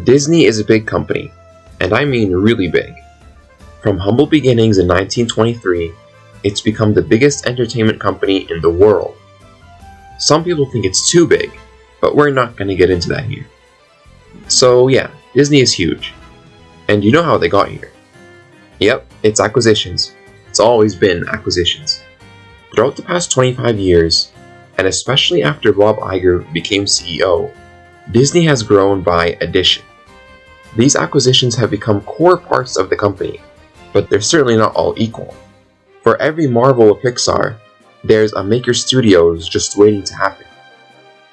Disney is a big company, and I mean really big. From humble beginnings in 1923, it's become the biggest entertainment company in the world. Some people think it's too big, but we're not going to get into that here. So yeah, Disney is huge. And you know how they got here. Yep, it's acquisitions. It's always been acquisitions. Throughout the past 25 years, and especially after Bob Iger became CEO, Disney has grown by addition. These acquisitions have become core parts of the company, but they're certainly not all equal. For every Marvel or Pixar, there's a Maker Studios just waiting to happen.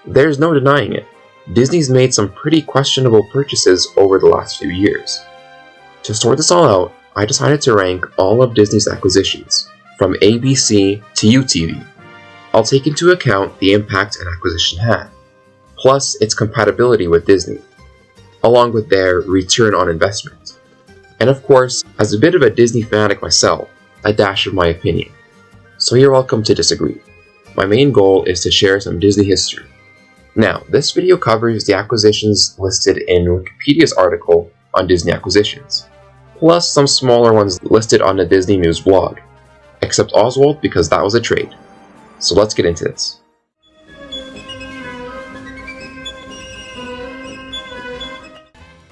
There's no denying it. Disney's made some pretty questionable purchases over the last few years. To sort this all out, I decided to rank all of Disney's acquisitions, from ABC to UTV. I'll take into account the impact an acquisition had, plus its compatibility with Disney, along with their return on investment. And of course, as a bit of a Disney fanatic myself, a dash of my opinion. So you're welcome to disagree. My main goal is to share some Disney history. Now, this video covers the acquisitions listed in Wikipedia's article on Disney acquisitions, plus some smaller ones listed on the Disney News blog, except Oswald because that was a trade. So let's get into this.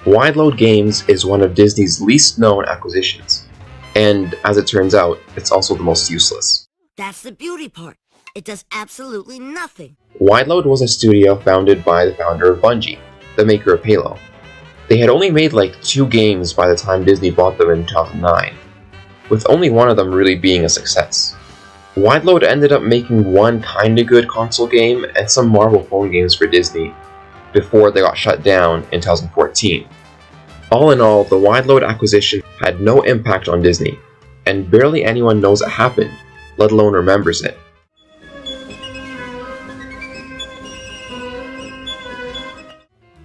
Wide Load Games is one of Disney's least known acquisitions, and as it turns out, it's also the most useless. That's the beauty part. It does absolutely nothing. Wide Load was a studio founded by the founder of Bungie, the maker of Halo. They had only made like 2 games by the time Disney bought them in 2009, with only one of them really being a success. Wide Load ended up making one kinda good console game and some Marvel phone games for Disney before they got shut down in 2014. All in all, the Wide Load acquisition had no impact on Disney, and barely anyone knows it happened, let alone remembers it.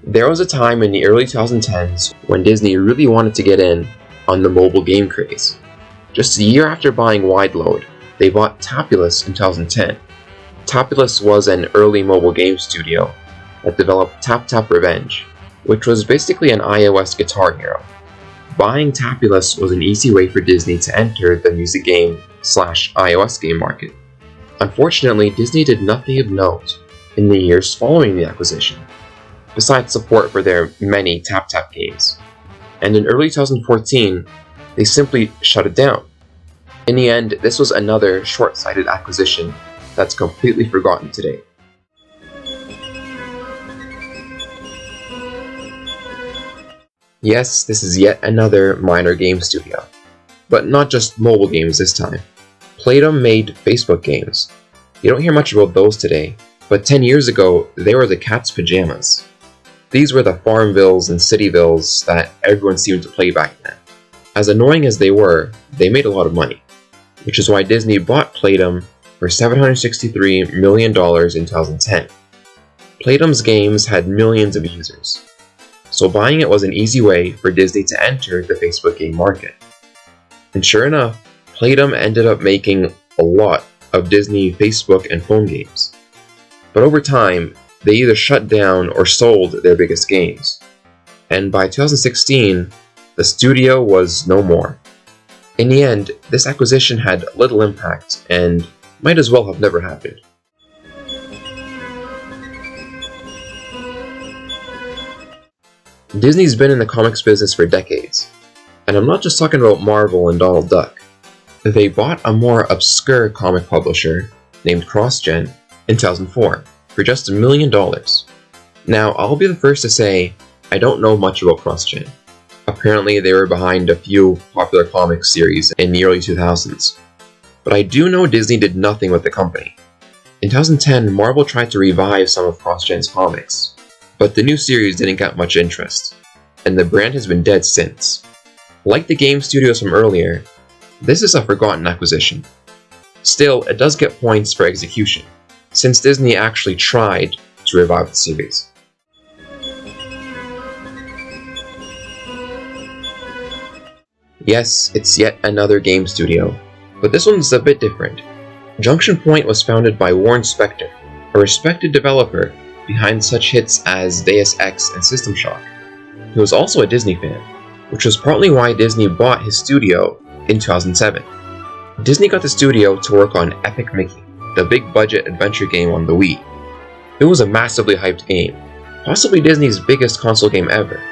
There was a time in the early 2010s when Disney really wanted to get in on the mobile game craze. Just a year after buying Wide Load, they bought Tapulous in 2010. Tapulous was an early mobile game studio that developed Tap Tap Revenge, which was basically an iOS Guitar Hero. Buying Tapulous was an easy way for Disney to enter the music game / iOS game market. Unfortunately, Disney did nothing of note in the years following the acquisition, besides support for their many Tap Tap games. And in early 2014, they simply shut it down. In the end, this was another short-sighted acquisition that's completely forgotten today. Yes, this is yet another minor game studio, but not just mobile games this time. Playdom made Facebook games. You don't hear much about those today, but 10 years ago, they were the cat's pajamas. These were the Farmvilles and Cityvilles that everyone seemed to play back then. As annoying as they were, they made a lot of money, which is why Disney bought Playdom for $763 million in 2010. Playdom's games had millions of users, so buying it was an easy way for Disney to enter the Facebook game market. And sure enough, Playdom ended up making a lot of Disney Facebook and phone games. But over time, they either shut down or sold their biggest games. And by 2016, the studio was no more. In the end, this acquisition had little impact and might as well have never happened. Disney's been in the comics business for decades, and I'm not just talking about Marvel and Donald Duck. They bought a more obscure comic publisher named CrossGen in 2004 for just $1 million. Now, I'll be the first to say I don't know much about CrossGen. Apparently, they were behind a few popular comic series in the early 2000s. But I do know Disney did nothing with the company. In 2010, Marvel tried to revive some of CrossGen's comics, but the new series didn't get much interest, and the brand has been dead since. Like the game studios from earlier, this is a forgotten acquisition. Still, it does get points for execution, since Disney actually tried to revive the series. Yes, it's yet another game studio, but this one's a bit different. Junction Point was founded by Warren Spector, a respected developer behind such hits as Deus Ex and System Shock. He was also a Disney fan, which was partly why Disney bought his studio in 2007. Disney got the studio to work on Epic Mickey, the big-budget adventure game on the Wii. It was a massively hyped game, possibly Disney's biggest console game ever,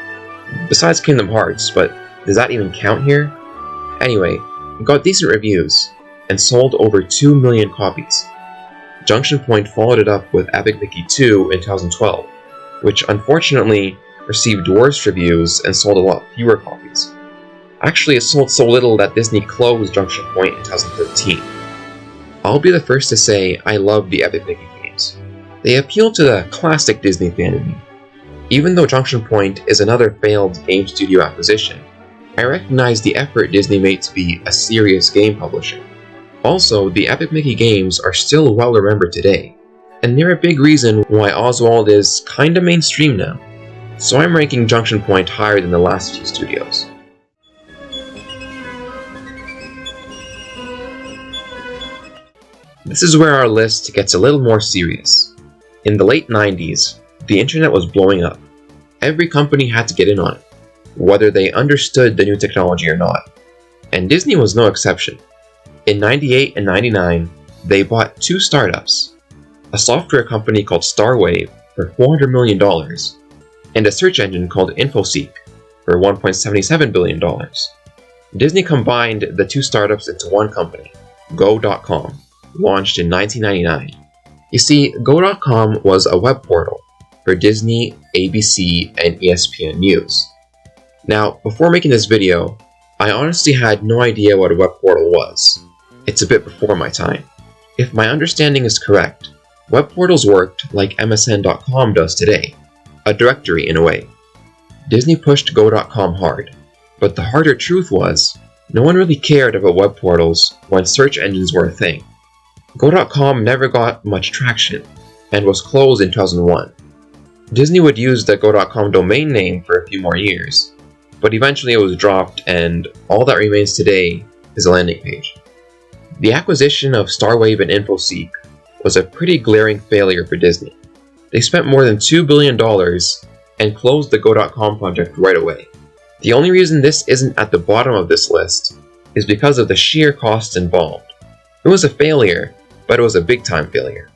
besides Kingdom Hearts, but does that even count here? Anyway, it got decent reviews, and sold over 2 million copies. Junction Point followed it up with Epic Mickey 2 in 2012, which unfortunately received worse reviews and sold a lot fewer copies. Actually, it sold so little that Disney closed Junction Point in 2013. I'll be the first to say I love the Epic Mickey games. They appeal to the classic Disney fan in me. Even though Junction Point is another failed game studio acquisition, I recognize the effort Disney made to be a serious game publisher. Also, the Epic Mickey games are still well remembered today, and they're a big reason why Oswald is kinda mainstream now. So I'm ranking Junction Point higher than the last few studios. This is where our list gets a little more serious. In the late 90s, the internet was blowing up. Every company had to get in on it, whether they understood the new technology or not. And Disney was no exception. In 98 and 99, they bought two startups, a software company called Starwave for $400 million, and a search engine called InfoSeek for $1.77 billion. Disney combined the two startups into one company, Go.com, launched in 1999. You see, Go.com was a web portal for Disney, ABC, and ESPN News. Now, before making this video, I honestly had no idea what a web portal was. It's a bit before my time. If my understanding is correct, web portals worked like MSN.com does today, a directory in a way. Disney pushed Go.com hard, but the harder truth was, no one really cared about web portals when search engines were a thing. Go.com never got much traction, and was closed in 2001. Disney would use the Go.com domain name for a few more years, but eventually it was dropped, and all that remains today is a landing page. The acquisition of Starwave and InfoSeek was a pretty glaring failure for Disney. They spent more than $2 billion and closed the Go.com project right away. The only reason this isn't at the bottom of this list is because of the sheer costs involved. It was a failure, but it was a big-time failure.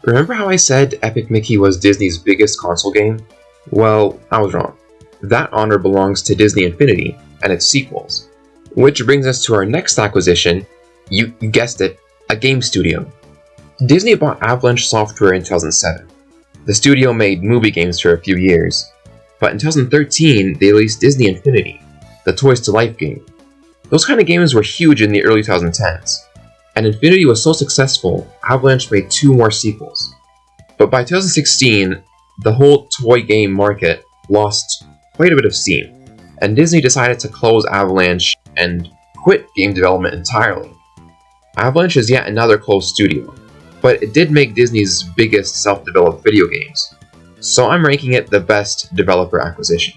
Remember how I said Epic Mickey was Disney's biggest console game? Well, I was wrong. That honor belongs to Disney Infinity and its sequels. Which brings us to our next acquisition, you guessed it, a game studio. Disney bought Avalanche Software in 2007. The studio made movie games for a few years, but in 2013 they released Disney Infinity, the Toys to Life game. Those kind of games were huge in the early 2010s, and Infinity was so successful, Avalanche made 2 more sequels. But by 2016, the whole toy game market lost quite a bit of steam, and Disney decided to close Avalanche and quit game development entirely. Avalanche is yet another closed studio, but it did make Disney's biggest self-developed video games, so I'm ranking it the best developer acquisition.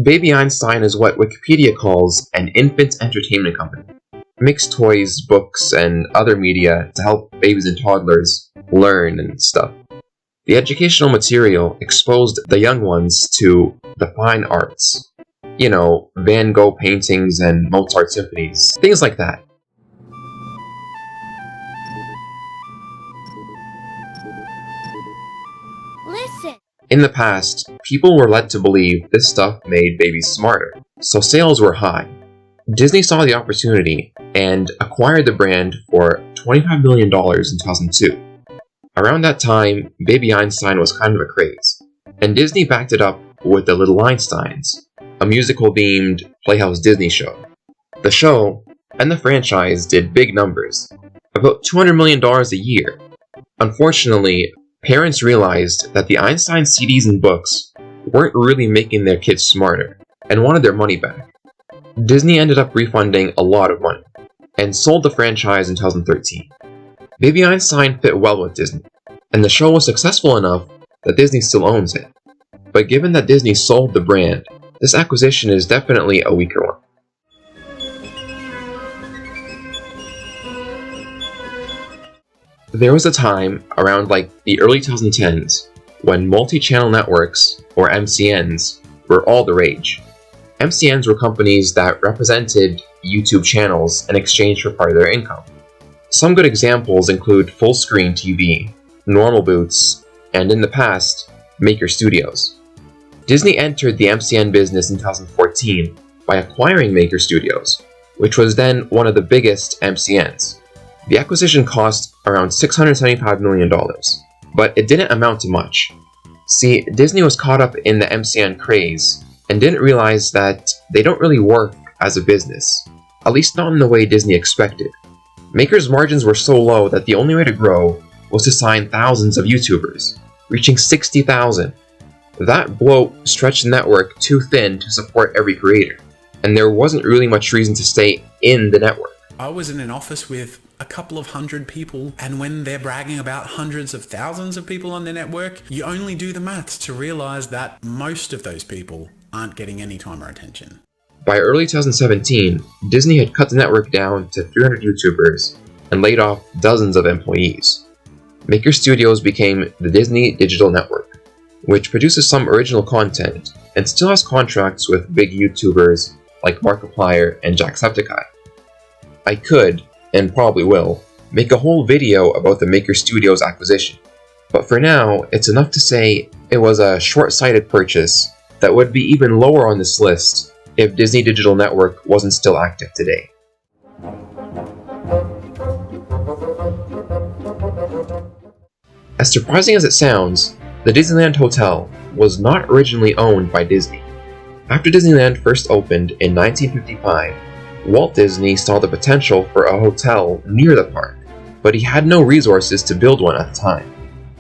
Baby Einstein is what Wikipedia calls an infant entertainment company. It makes toys, books, and other media to help babies and toddlers learn and stuff. The educational material exposed the young ones to the fine arts. You know, Van Gogh paintings and Mozart symphonies, things like that. Listen. In the past, people were led to believe this stuff made babies smarter, so sales were high. Disney saw the opportunity and acquired the brand for $25 million in 2002. Around that time, Baby Einstein was kind of a craze, and Disney backed it up with The Little Einsteins, a musical-themed Playhouse Disney show. The show, and the franchise, did big numbers, about $200 million a year. Unfortunately, parents realized that the Einstein CDs and books weren't really making their kids smarter, and wanted their money back. Disney ended up refunding a lot of money, and sold the franchise in 2013. Baby Einstein fit well with Disney, and the show was successful enough that Disney still owns it. But given that Disney sold the brand, this acquisition is definitely a weaker one. There was a time around the early 2010s when multi-channel networks, or MCNs, were all the rage. MCNs were companies that represented YouTube channels in exchange for part of their income. Some good examples include Fullscreen TV, Normal Boots, and in the past, Maker Studios. Disney entered the MCN business in 2014 by acquiring Maker Studios, which was then one of the biggest MCNs. The acquisition cost around $675 million, but it didn't amount to much. See, Disney was caught up in the MCN craze and didn't realize that they don't really work as a business, at least not in the way Disney expected. Maker's margins were so low that the only way to grow was to sign thousands of YouTubers, reaching 60,000. That bloat stretched the network too thin to support every creator, and there wasn't really much reason to stay in the network. I was in an office with a couple of hundred people, and when they're bragging about hundreds of thousands of people on their network, you only do the maths to realize that most of those people aren't getting any time or attention. By early 2017, Disney had cut the network down to 300 YouTubers and laid off dozens of employees. Maker Studios became the Disney Digital Network, which produces some original content and still has contracts with big YouTubers like Markiplier and Jacksepticeye. I could, and probably will, make a whole video about the Maker Studios acquisition, but for now, it's enough to say it was a short-sighted purchase that would be even lower on this list if Disney Digital Network wasn't still active today. As surprising as it sounds, the Disneyland Hotel was not originally owned by Disney. After Disneyland first opened in 1955, Walt Disney saw the potential for a hotel near the park, but he had no resources to build one at the time.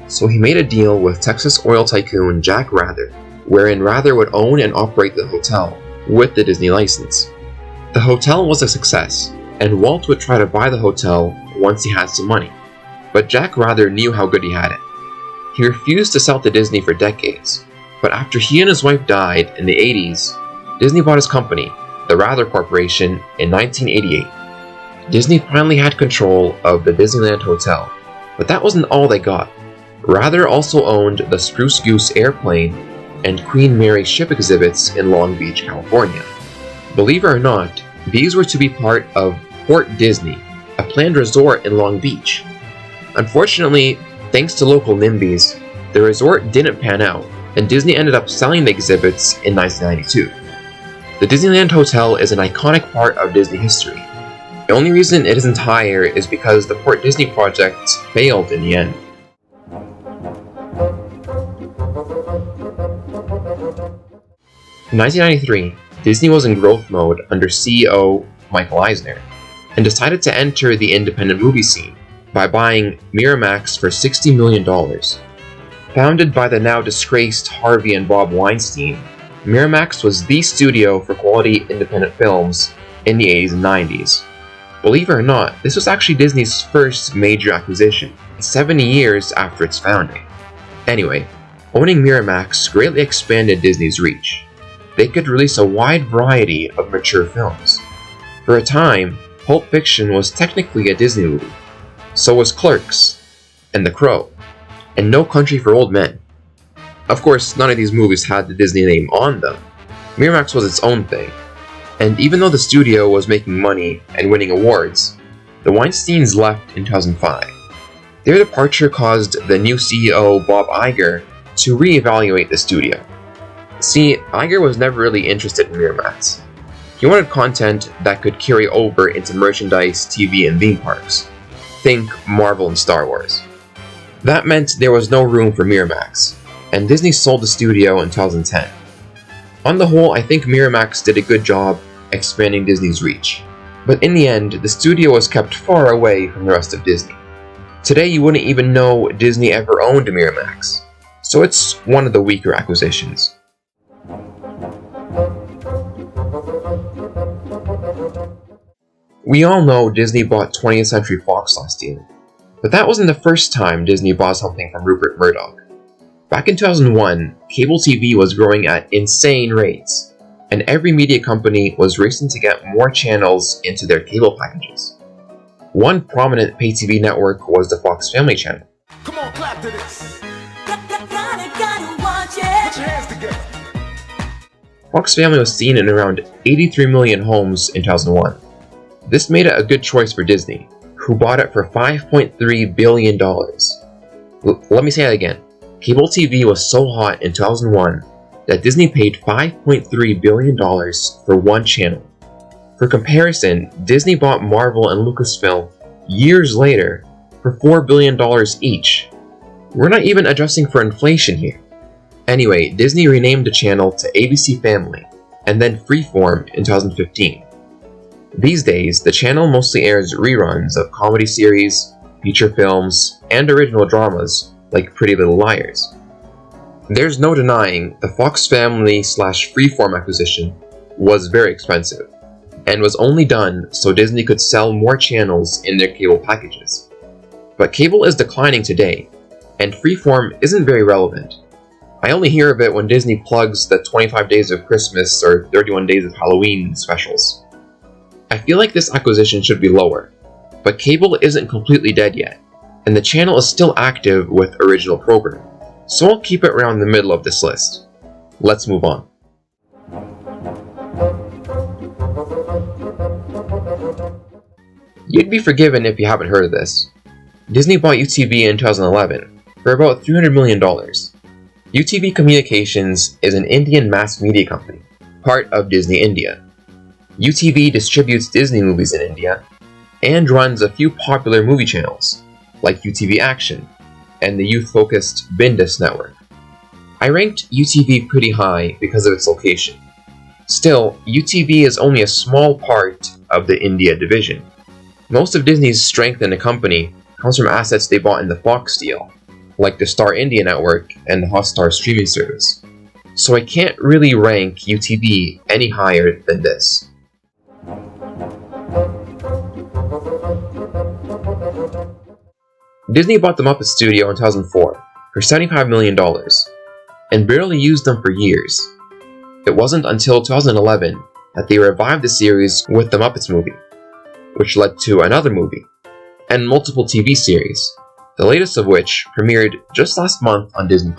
So he made a deal with Texas oil tycoon Jack Rather, wherein Rather would own and operate the hotel with the Disney license. The hotel was a success, and Walt would try to buy the hotel once he had some money, but Jack Rather knew how good he had it. He refused to sell to Disney for decades, but after he and his wife died in the 80s, Disney bought his company, the Rather Corporation, in 1988. Disney finally had control of the Disneyland Hotel, but that wasn't all they got. Rather also owned the Spruce Goose airplane and Queen Mary ship exhibits in Long Beach, California. Believe it or not, these were to be part of Port Disney, a planned resort in Long Beach. Unfortunately, thanks to local NIMBYs, the resort didn't pan out, and Disney ended up selling the exhibits in 1992. The Disneyland Hotel is an iconic part of Disney history. The only reason it isn't higher is because the Port Disney project failed in the end. In 1993, Disney was in growth mode under CEO Michael Eisner, and decided to enter the independent movie scene by buying Miramax for $60 million. Founded by the now disgraced Harvey and Bob Weinstein, Miramax was the studio for quality independent films in the 80s and 90s. Believe it or not, this was actually Disney's first major acquisition, 70 years after its founding. Anyway, owning Miramax greatly expanded Disney's reach. They could release a wide variety of mature films. For a time, Pulp Fiction was technically a Disney movie. So was Clerks, and The Crow, and No Country for Old Men. Of course, none of these movies had the Disney name on them. Miramax was its own thing, and even though the studio was making money and winning awards, the Weinsteins left in 2005. Their departure caused the new CEO, Bob Iger, to reevaluate the studio. See, Iger was never really interested in Miramax. He wanted content that could carry over into merchandise, TV, and theme parks. Think Marvel and Star Wars. That meant there was no room for Miramax, and Disney sold the studio in 2010. On the whole, I think Miramax did a good job expanding Disney's reach, but in the end, the studio was kept far away from the rest of Disney. Today, you wouldn't even know Disney ever owned Miramax, so it's one of the weaker acquisitions. We all know Disney bought 20th Century Fox last year, but that wasn't the first time Disney bought something from Rupert Murdoch. Back in 2001, cable TV was growing at insane rates, and every media company was racing to get more channels into their cable packages. One prominent pay TV network was the Fox Family Channel. Come on, clap to this. Gotta watch it. Put your hands together. Fox Family was seen in around 83 million homes in 2001. This made it a good choice for Disney, who bought it for $5.3 billion. Let me say that again. Cable TV was so hot in 2001 that Disney paid $5.3 billion for one channel. For comparison, Disney bought Marvel and Lucasfilm years later for $4 billion each. We're not even adjusting for inflation here. Anyway, Disney renamed the channel to ABC Family, and then Freeform in 2015. These days, the channel mostly airs reruns of comedy series, feature films, and original dramas like Pretty Little Liars. There's no denying the Fox Family / Freeform acquisition was very expensive, and was only done so Disney could sell more channels in their cable packages. But cable is declining today, and Freeform isn't very relevant. I only hear of it when Disney plugs the 25 Days of Christmas or 31 Days of Halloween specials. I feel like this acquisition should be lower, but cable isn't completely dead yet, and the channel is still active with original programming, so I'll keep it around the middle of this list. Let's move on. You'd be forgiven if you haven't heard of this. Disney bought UTV in 2011 for about $300 million. UTV Communications is an Indian mass media company, part of Disney India. UTV distributes Disney movies in India and runs a few popular movie channels, like UTV Action and the youth-focused Bindus network. I ranked UTV pretty high because of its location. Still, UTV is only a small part of the India division. Most of Disney's strength in the company comes from assets they bought in the Fox deal, like the Star India network and the Hotstar streaming service. So I can't really rank UTV any higher than this. Disney bought the Muppet Studio in 2004 for $75 million, and barely used them for years. It wasn't until 2011 that they revived the series with the Muppets movie, which led to another movie, and multiple TV series, the latest of which premiered just last month on Disney+.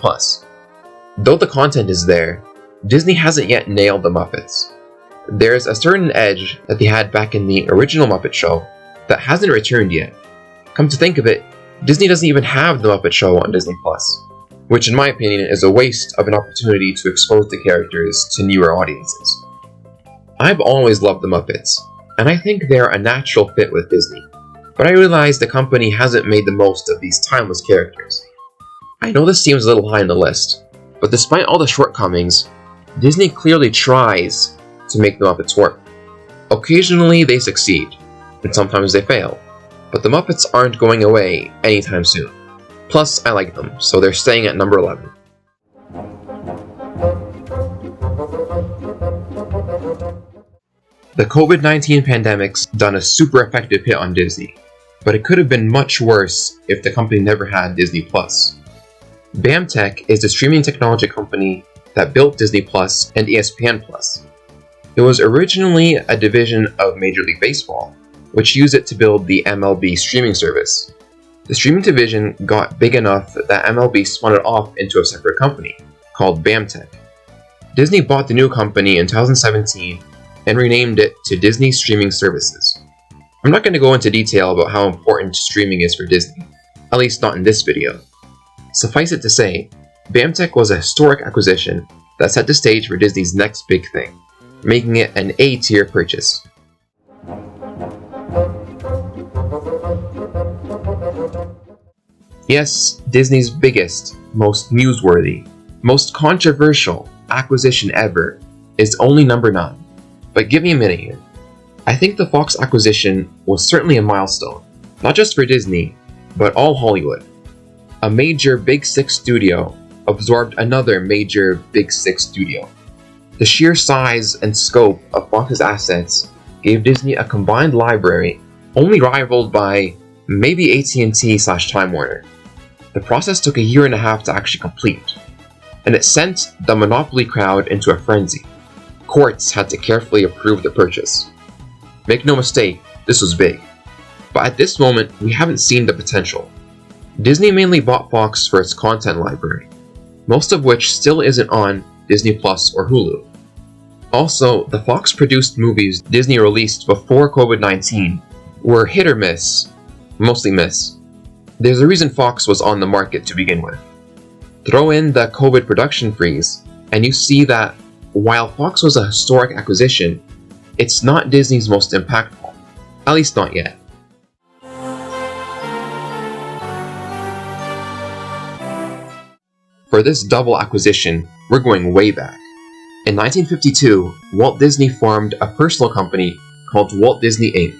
Though the content is there, Disney hasn't yet nailed the Muppets. There's a certain edge that they had back in the original Muppet Show that hasn't returned yet. Come to think of it, Disney doesn't even have the Muppet Show on Disney+, which in my opinion is a waste of an opportunity to expose the characters to newer audiences. I've always loved the Muppets, and I think they're a natural fit with Disney, but I realize the company hasn't made the most of these timeless characters. I know this seems a little high on the list, but despite all the shortcomings, Disney clearly tries to make the Muppets work. Occasionally they succeed, and sometimes they fail, but the Muppets aren't going away anytime soon. Plus, I like them, so they're staying at number 11. The COVID-19 pandemic's done a super effective hit on Disney, but it could have been much worse if the company never had Disney+. BAMTech is the streaming technology company that built Disney Plus and ESPN Plus. It was originally a division of Major League Baseball, which used it to build the MLB streaming service. The streaming division got big enough that MLB spun it off into a separate company, called BAMTech. Disney bought the new company in 2017 and renamed it to Disney Streaming Services. I'm not going to go into detail about how important streaming is for Disney, at least not in this video. Suffice it to say, BAMTech was a historic acquisition that set the stage for Disney's next big thing, making it an A-tier purchase. Yes, Disney's biggest, most newsworthy, most controversial acquisition ever is only number 9. But give me a minute here. I think the Fox acquisition was certainly a milestone, not just for Disney, but all Hollywood. A major Big Six studio absorbed another major Big Six studio. The sheer size and scope of Fox's assets gave Disney a combined library only rivaled by maybe AT&T/Time Warner. The process took a year and a half to actually complete, and it sent the monopoly crowd into a frenzy. Courts had to carefully approve the purchase. Make no mistake, this was big. But at this moment, we haven't seen the potential. Disney mainly bought Fox for its content library, most of which still isn't on Disney Plus or Hulu. Also, the Fox-produced movies Disney released before COVID-19 were hit or miss, mostly miss. There's a reason Fox was on the market to begin with. Throw in the COVID production freeze, and you see that while Fox was a historic acquisition, it's not Disney's most impactful, at least not yet. For this double acquisition, we're going way back. In 1952, Walt Disney formed a personal company called Walt Disney Inc.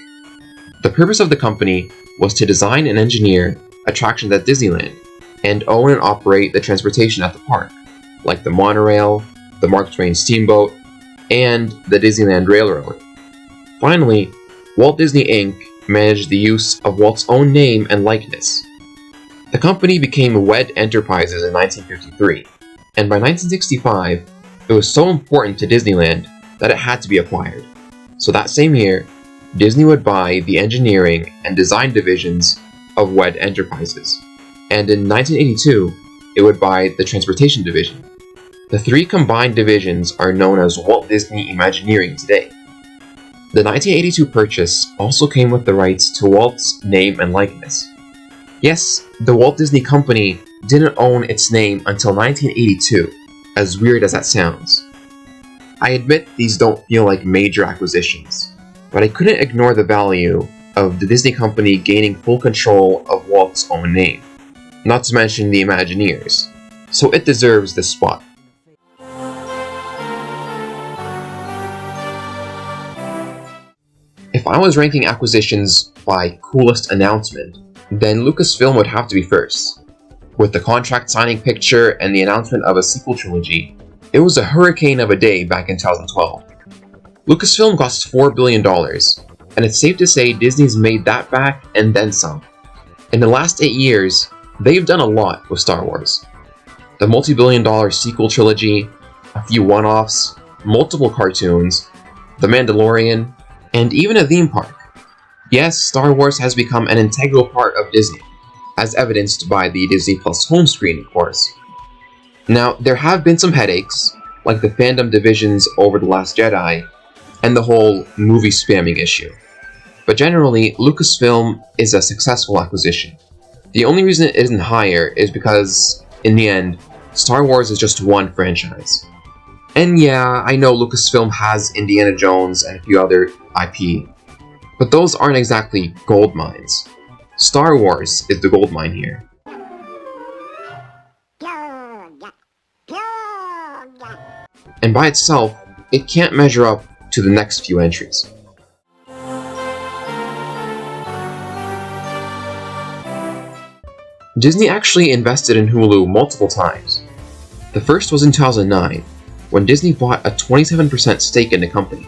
The purpose of the company was to design and engineer attractions at Disneyland and own and operate the transportation at the park, like the monorail, the Mark Twain steamboat, and the Disneyland Railroad. Finally, Walt Disney Inc. managed the use of Walt's own name and likeness. The company became WED Enterprises in 1953, and by 1965, it was so important to Disneyland that it had to be acquired. So that same year, Disney would buy the engineering and design divisions of WED Enterprises, and in 1982, it would buy the transportation division. The three combined divisions are known as Walt Disney Imagineering today. The 1982 purchase also came with the rights to Walt's name and likeness. Yes, the Walt Disney Company didn't own its name until 1982, as weird as that sounds. I admit these don't feel like major acquisitions, but I couldn't ignore the value of the Disney Company gaining full control of Walt's own name, not to mention the Imagineers, so it deserves this spot. If I was ranking acquisitions by coolest announcement, then Lucasfilm would have to be first. With the contract signing picture and the announcement of a sequel trilogy, it was a hurricane of a day back in 2012. Lucasfilm cost $4 billion, and it's safe to say Disney's made that back and then some. In the last 8 years, they've done a lot with Star Wars. The multi-billion-dollar sequel trilogy, a few one-offs, multiple cartoons, The Mandalorian, and even a theme park. Yes, Star Wars has become an integral part of Disney, as evidenced by the Disney Plus home screen, of course. Now, there have been some headaches, like the fandom divisions over The Last Jedi, and the whole movie spamming issue. But generally, Lucasfilm is a successful acquisition. The only reason it isn't higher is because, in the end, Star Wars is just one franchise. And yeah, I know Lucasfilm has Indiana Jones and a few other IP, but those aren't exactly gold mines. Star Wars is the gold mine here. And by itself, it can't measure up to the next few entries. Disney actually invested in Hulu multiple times. The first was in 2009, when Disney bought a 27% stake in the company,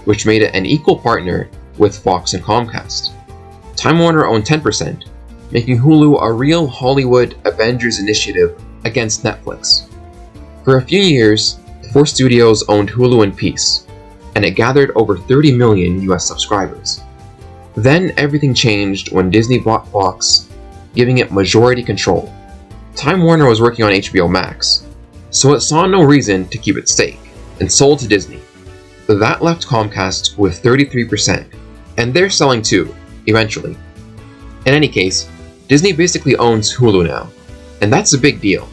which made it an equal partner with Fox and Comcast. Time Warner owned 10%, making Hulu a real Hollywood Avengers initiative against Netflix. For a few years, the four studios owned Hulu in peace, and it gathered over 30 million US subscribers. Then everything changed when Disney bought Fox, giving it majority control. Time Warner was working on HBO Max, so it saw no reason to keep its stake, and sold to Disney. That left Comcast with 33%, and they're selling too, eventually. In any case, Disney basically owns Hulu now, and that's a big deal.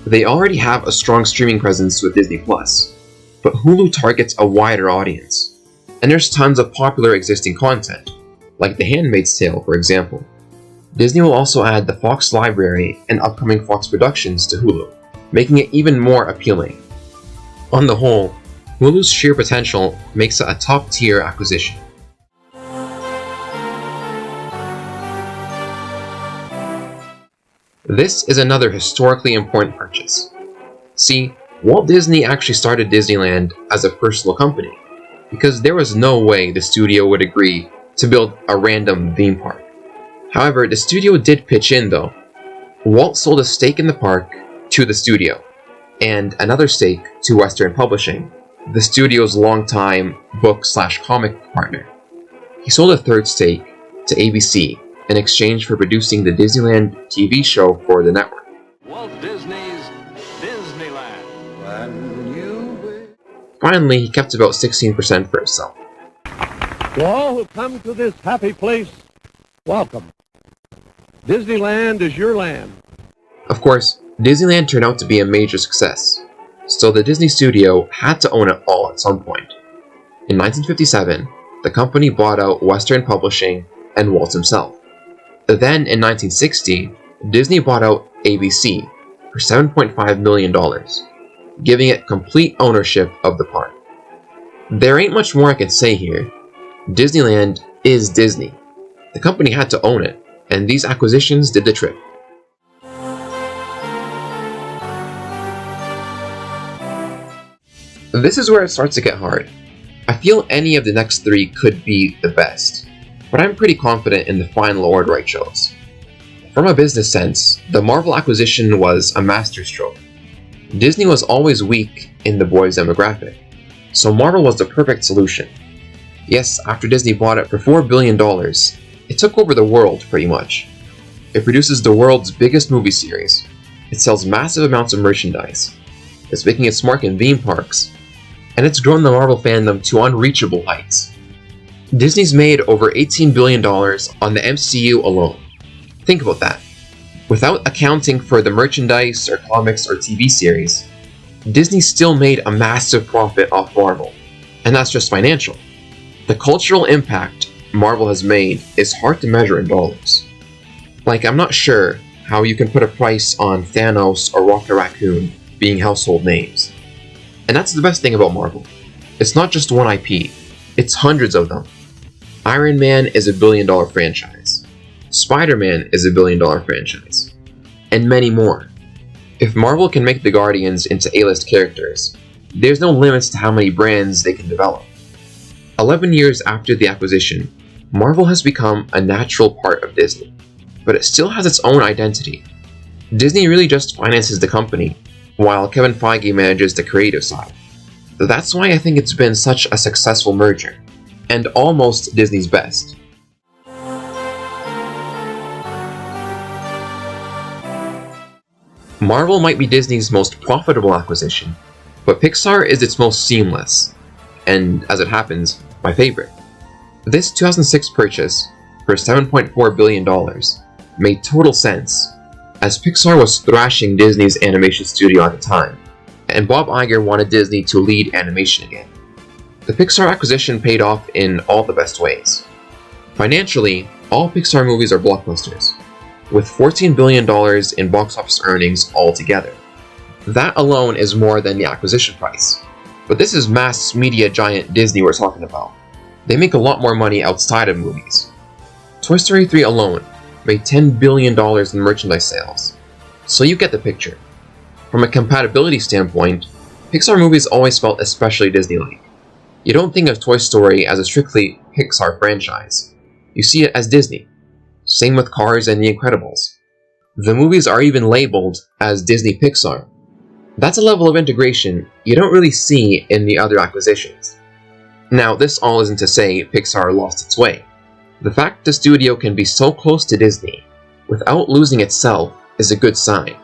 They already have a strong streaming presence with Disney+, but Hulu targets a wider audience, and there's tons of popular existing content, like The Handmaid's Tale, for example. Disney will also add the Fox library and upcoming Fox productions to Hulu, making it even more appealing. On the whole, Hulu's sheer potential makes it a top-tier acquisition. This is another historically important purchase. See, Walt Disney actually started Disneyland as a personal company, because there was no way the studio would agree to build a random theme park. However, the studio did pitch in though. Walt sold a stake in the park to the studio, and another stake to Western Publishing, the studio's longtime book/comic partner. He sold a third stake to ABC in exchange for producing the Disneyland TV show for the network. Walt Disney's Disneyland. When you Finally, he kept about 16% for himself. To all who come to this happy place, welcome. Disneyland is your land. Of course, Disneyland turned out to be a major success, so the Disney studio had to own it all at some point. In 1957, the company bought out Western Publishing and Walt himself. Then, in 1960, Disney bought out ABC for $7.5 million, giving it complete ownership of the park. There ain't much more I can say here. Disneyland is Disney. The company had to own it, and these acquisitions did the trick. This is where it starts to get hard. I feel any of the next three could be the best, but I'm pretty confident in the final order I chose. From a business sense, the Marvel acquisition was a masterstroke. Disney was always weak in the boys' demographic, so Marvel was the perfect solution. Yes, after Disney bought it for $4 billion, it took over the world pretty much. It produces the world's biggest movie series, it sells massive amounts of merchandise, it's making its mark in theme parks, and it's grown the Marvel fandom to unreachable heights. Disney's made over $18 billion on the MCU alone. Think about that. Without accounting for the merchandise or comics or TV series, Disney still made a massive profit off Marvel, and that's just financial. The cultural impact Marvel has made is hard to measure in dollars. Like, I'm not sure how you can put a price on Thanos or Rocket Raccoon being household names. And that's the best thing about Marvel. It's not just one IP, it's hundreds of them. Iron Man is a $1 billion franchise. Spider-Man is a $1 billion franchise. And many more. If Marvel can make the Guardians into A-list characters, there's no limits to how many brands they can develop. 11 years after the acquisition, Marvel has become a natural part of Disney, but it still has its own identity. Disney really just finances the company, while Kevin Feige manages the creative side. That's why I think it's been such a successful merger, and almost Disney's best. Marvel might be Disney's most profitable acquisition, but Pixar is its most seamless, and as it happens, my favorite. This 2006 purchase, for $7.4 billion, made total sense, as Pixar was thrashing Disney's animation studio at the time, and Bob Iger wanted Disney to lead animation again. The Pixar acquisition paid off in all the best ways. Financially, all Pixar movies are blockbusters, with $14 billion in box office earnings altogether. That alone is more than the acquisition price. But this is mass media giant Disney we're talking about. They make a lot more money outside of movies. Toy Story 3 alone made $10 billion in merchandise sales. So you get the picture. From a compatibility standpoint, Pixar movies always felt especially Disney-like. You don't think of Toy Story as a strictly Pixar franchise. You see it as Disney. Same with Cars and The Incredibles. The movies are even labeled as Disney Pixar. That's a level of integration you don't really see in the other acquisitions. Now, this all isn't to say Pixar lost its way. The fact the studio can be so close to Disney without losing itself is a good sign.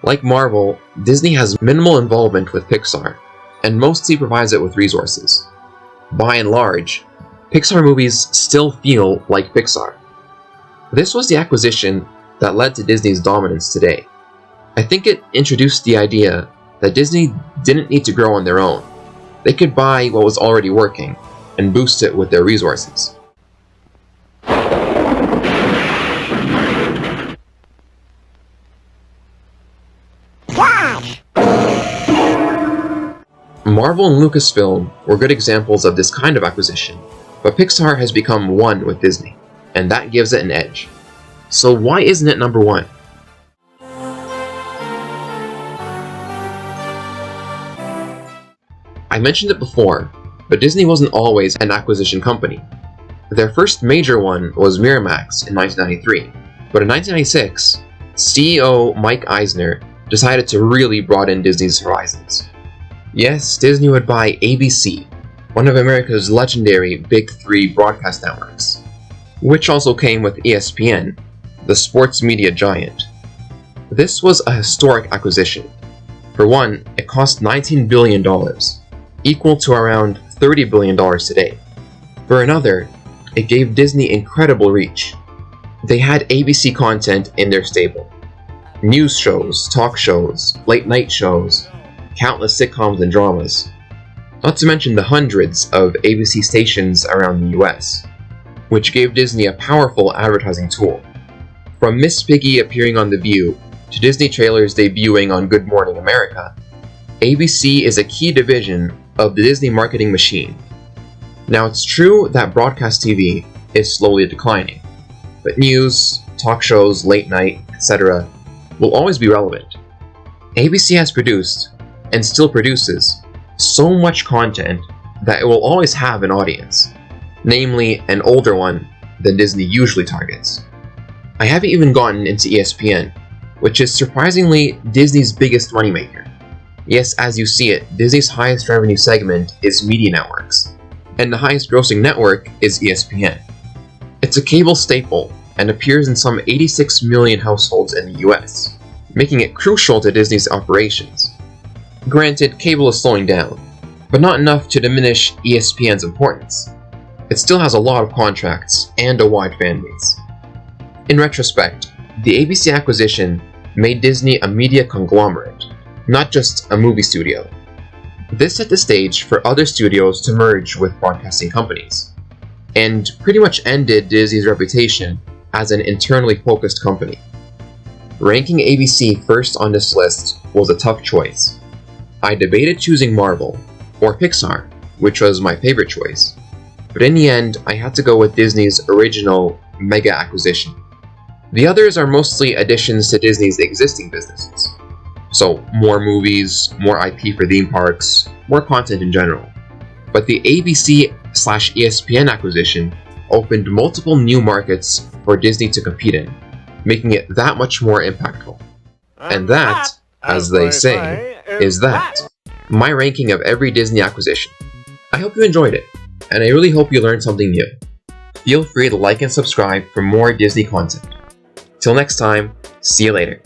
Like Marvel, Disney has minimal involvement with Pixar, and mostly provides it with resources. By and large, Pixar movies still feel like Pixar. This was the acquisition that led to Disney's dominance today. I think it introduced the idea that Disney didn't need to grow on their own. They could buy what was already working and boost it with their resources. Marvel and Lucasfilm were good examples of this kind of acquisition, but Pixar has become one with Disney, and that gives it an edge. So why isn't it number one? I mentioned it before, but Disney wasn't always an acquisition company. Their first major one was Miramax in 1993, but in 1996, CEO Mike Eisner decided to really broaden Disney's horizons. Yes, Disney would buy ABC, one of America's legendary Big Three broadcast networks. which also came with ESPN, the sports media giant. This was a historic acquisition. For one, it cost $19 billion, equal to around $30 billion today. For another, it gave Disney incredible reach. They had ABC content in their stable. News shows, talk shows, late night shows, countless sitcoms and dramas. Not to mention the hundreds of ABC stations around the US, which gave Disney a powerful advertising tool. From Miss Piggy appearing on The View to Disney trailers debuting on Good Morning America, ABC is a key division of the Disney marketing machine. Now it's true that broadcast TV is slowly declining, but news, talk shows, late night, etc. will always be relevant. ABC has produced, and still produces, so much content that it will always have an audience, namely an older one than Disney usually targets. I haven't even gotten into ESPN, which is surprisingly Disney's biggest moneymaker. Yes, as you see it, Disney's highest revenue segment is media networks, and the highest grossing network is ESPN. It's a cable staple and appears in some 86 million households in the US, making it crucial to Disney's operations. Granted, cable is slowing down, but not enough to diminish ESPN's importance. It still has a lot of contracts and a wide fan base. In retrospect, the ABC acquisition made Disney a media conglomerate, not just a movie studio. This set the stage for other studios to merge with broadcasting companies, and pretty much ended Disney's reputation as an internally focused company. Ranking ABC first on this list was a tough choice. I debated choosing Marvel or Pixar, which was my favorite choice, but in the end I had to go with Disney's original mega acquisition. The others are mostly additions to Disney's existing businesses. So more movies, more IP for theme parks, more content in general. But the ABC/ESPN acquisition opened multiple new markets for Disney to compete in, making it that much more impactful. And that, as they say, is that. My ranking of every Disney acquisition. I hope you enjoyed it, and I really hope you learned something new. Feel free to like and subscribe for more Disney content. Till next time, see you later.